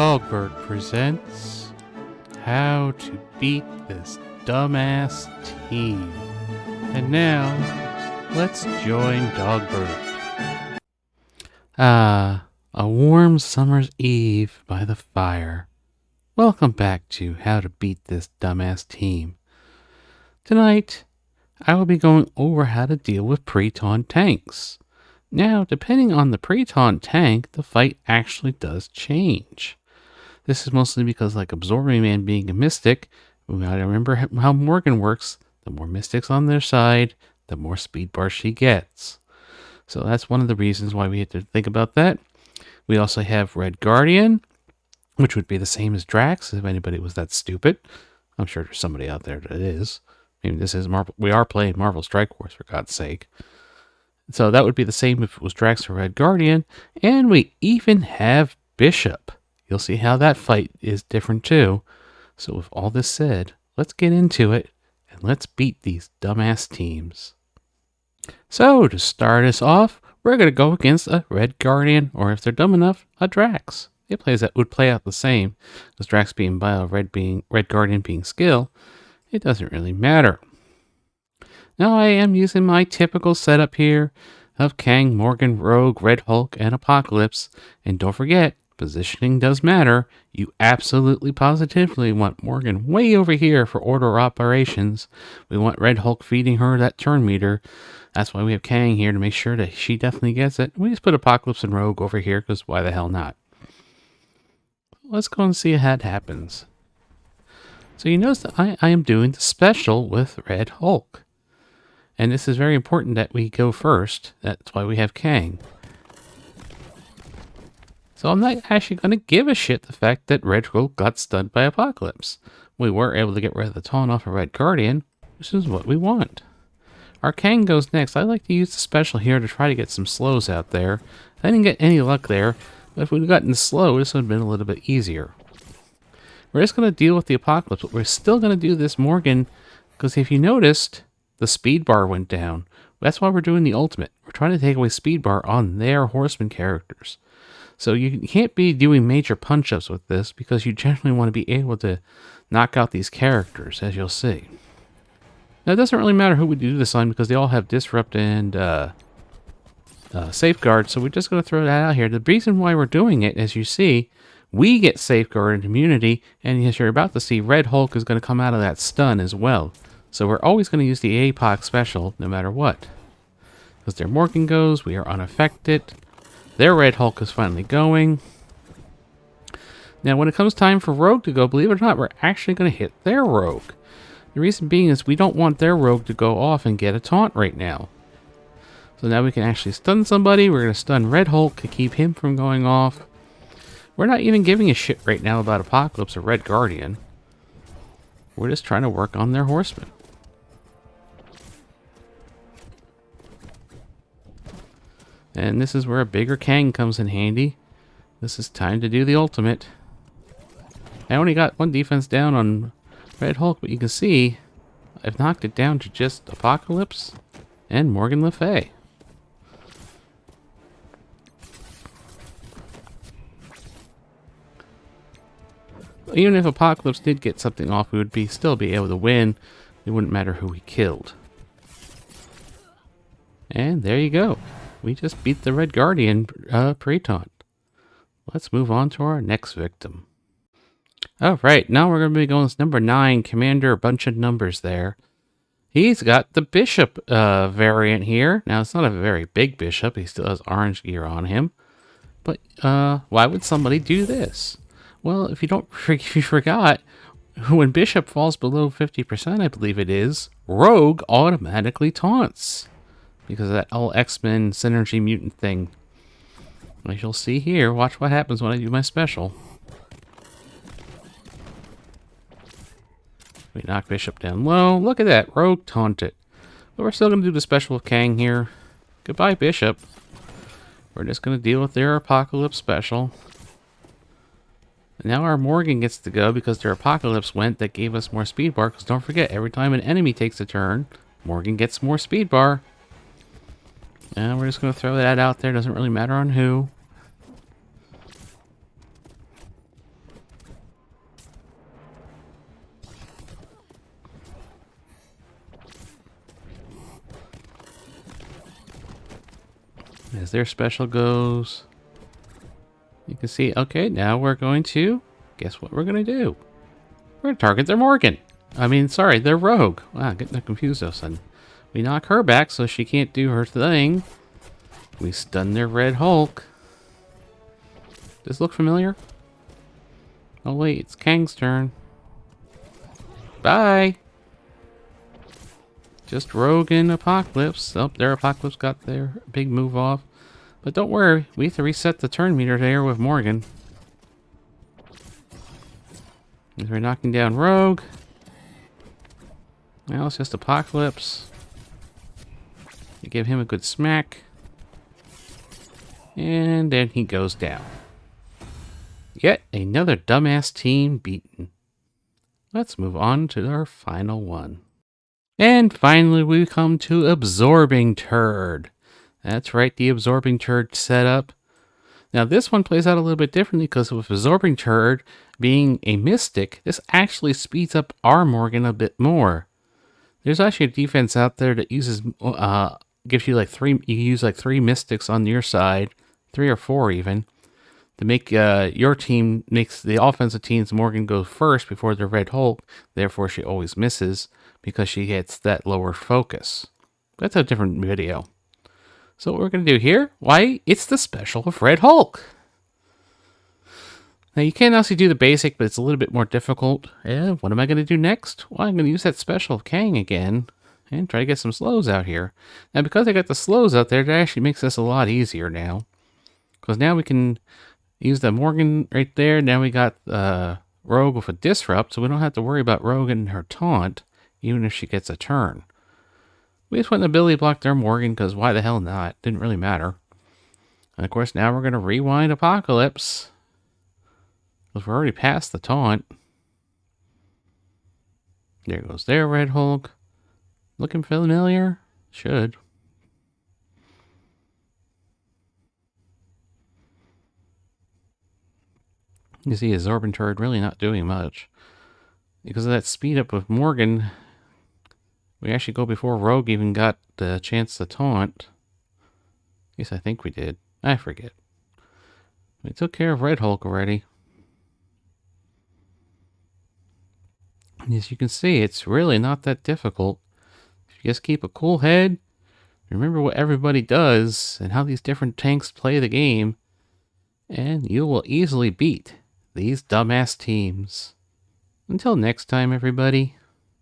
Dogbert presents How to Beat This Dumbass Team. And now, let's join Dogbert. A warm summer's eve by the fire. Welcome back to How to Beat This Dumbass Team. Tonight, I will be going over how to deal with pre-taunt tanks. Now, depending on the pre-taunt tank, the fight actually does change. This is mostly because, like Absorbing Man being a mystic, we gotta remember how Morgan works. The more mystics on their side, the more speed bar she gets. So that's one of the reasons why we have to think about that. We also have Red Guardian, which would be the same as Drax, if anybody was that stupid. I'm sure there's somebody out there that is. I mean, this is Marvel. We are playing Marvel Strike Force, for God's sake. So that would be the same if it was Drax or Red Guardian. And we even have Bishop. You'll see how that fight is different too. So with all this said, let's get into it and let's beat these dumbass teams. So to start us off, we're going to go against a Red Guardian, or if they're dumb enough, a Drax. It would play out the same, because Drax being bio, Red Guardian being skill, it doesn't really matter. Now I am using my typical setup here of Kang, Morgan, Rogue, Red Hulk, and Apocalypse. And don't forget, positioning does matter. You absolutely positively want Morgan way over here for order operations. We want Red Hulk feeding her that turn meter. That's why we have Kang here, to make sure that she definitely gets it. We just put Apocalypse and Rogue over here, because why the hell not? Let's go and see how it happens. So you notice that I am doing the special with Red Hulk. And this is very important that we go first. That's why we have Kang. So I'm not actually going to give a shit the fact that Red Hulk got stunned by Apocalypse. We were able to get rid of the taunt off of Red Guardian, which is what we want. Our Kang goes next. I like to use the special here to try to get some slows out there. I didn't get any luck there, but if we'd gotten slow, this would have been a little bit easier. We're just going to deal with the Apocalypse, but we're still going to do this Morgan, because if you noticed, the speed bar went down. That's why we're doing the ultimate. We're trying to take away speed bar on their horseman characters. So you can't be doing major punch-ups with this, because you generally want to be able to knock out these characters, as you'll see. Now, it doesn't really matter who we do this on, because they all have Disrupt and Safeguard, so we're just going to throw that out here. The reason why we're doing it, as you see, we get Safeguard and immunity, and as you're about to see, Red Hulk is going to come out of that stun as well. So we're always going to use the APOC special, no matter what. Because their Morgan goes, we are unaffected. Their Red Hulk is finally going. Now, when it comes time for Rogue to go, believe it or not, we're actually going to hit their Rogue. The reason being is we don't want their Rogue to go off and get a taunt right now. So now we can actually stun somebody. We're going to stun Red Hulk to keep him from going off. We're not even giving a shit right now about Apocalypse or Red Guardian. We're just trying to work on their horsemen. And this is where a bigger Kang comes in handy. This is time to do the ultimate. I only got one defense down on Red Hulk, but you can see I've knocked it down to just Apocalypse and Morgan Le Fay. Even if Apocalypse did get something off, we would still be able to win. It wouldn't matter who we killed. And there you go. We just beat the Red Guardian pre-taunt. Let's move on to our next victim. Alright, now we're going to be going with number 9, Commander, a bunch of numbers there. He's got the Bishop variant here. Now, it's not a very big Bishop. He still has orange gear on him. But why would somebody do this? Well, if you forgot, when Bishop falls below 50%, I believe it is, Rogue automatically taunts. Because of that whole X-Men Synergy Mutant thing. As you'll see here, watch what happens when I do my special. We knock Bishop down low. Look at that, Rogue taunted. But we're still going to do the special with Kang here. Goodbye, Bishop. We're just going to deal with their Apocalypse special. And now our Morgan gets to go because their Apocalypse went. That gave us more speed bar. Because don't forget, every time an enemy takes a turn, Morgan gets more speed bar. And we're just going to throw that out there. Doesn't really matter on who. As their special goes, you can see, okay, now we're going to, guess what we're going to do? We're going to target their Morgan. I mean, sorry, their Rogue. Wow, I'm getting confused all of a sudden. We knock her back so she can't do her thing. We stun their Red Hulk. Does this look familiar? Oh wait, it's Kang's turn. Bye! Just Rogue and Apocalypse. Oh, their Apocalypse got their big move off. But don't worry, we have to reset the turn meter there with Morgan. As we're knocking down Rogue. Now it's just Apocalypse. You give him a good smack. And then he goes down. Yet another dumbass team beaten. Let's move on to our final one. And finally we come to Absorbing Turd. That's right, the Absorbing Turd setup. Now this one plays out a little bit differently because with Absorbing Turd being a mystic, this actually speeds up our Morgan a bit more. There's actually a defense out there that uses, gives you like you use like 3 mystics on your side, 3 or 4 even, to make your team, makes the offensive team's Morgan go first before the Red Hulk. Therefore she always misses because she gets that lower focus. That's a different video. So what we're going to do here, why, it's the special of Red Hulk. Now you can also do the basic, but it's a little bit more difficult. Yeah, what am I going to do next? Well, I'm going to use that special of Kang again and try to get some slows out here. Now because I got the slows out there, that actually makes this a lot easier now. Because now we can use the Morgan right there. Now we got Rogue with a Disrupt, so we don't have to worry about Rogue and her taunt, even if she gets a turn. We just went and ability blocked their Morgan, because why the hell not? Didn't really matter. And of course, now we're going to rewind Apocalypse. Because we're already past the taunt. There goes their Red Hulk. Looking familiar? Should. You see Absorbing Turd really not doing much. Because of that speed up with Morgan, we actually go before Rogue even got the chance to taunt. At least I think we did. I forget. We took care of Red Hulk already. And as you can see, it's really not that difficult. If you just keep a cool head, remember what everybody does and how these different tanks play the game, and you will easily beat these dumbass teams. Until next time, everybody.